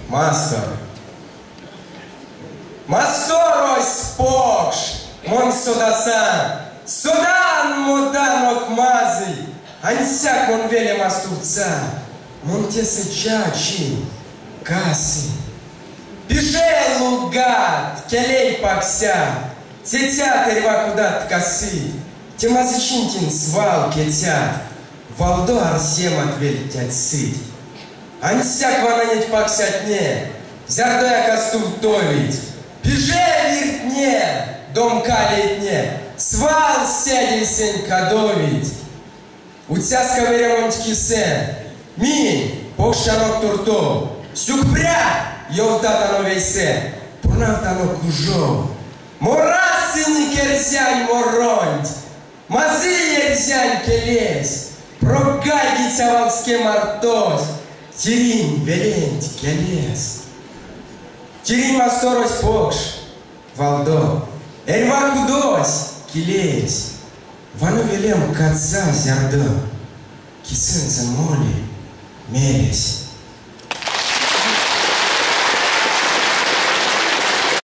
Mastor. Mastoros pokș, mon sodasan, sodan modanok mazi, anseac mon vele mastuvța, mon te săceaci, casi. Пише лугат, келей паксят, тетят куда-то косы, темазычинтин свал кетят, валдо арсем отвелить сыть. Ансяк вананять паксят не, зардоя костув товить, пише виртне, дом калит не, свал сяден сень кадовить. Уцясковый ремонтки сен, минь, покшанок туртов, сюкпря, Йовтатано вейсе, пунавтано кужо, морасини керсянь моронть, мази ерсянь келес, прогайгися валске мартос, тиринь веленть келес. Тиринь масторось покш, валдо, эрьва кудось келес, вану велем каца зярдо, кисынца моли мелес.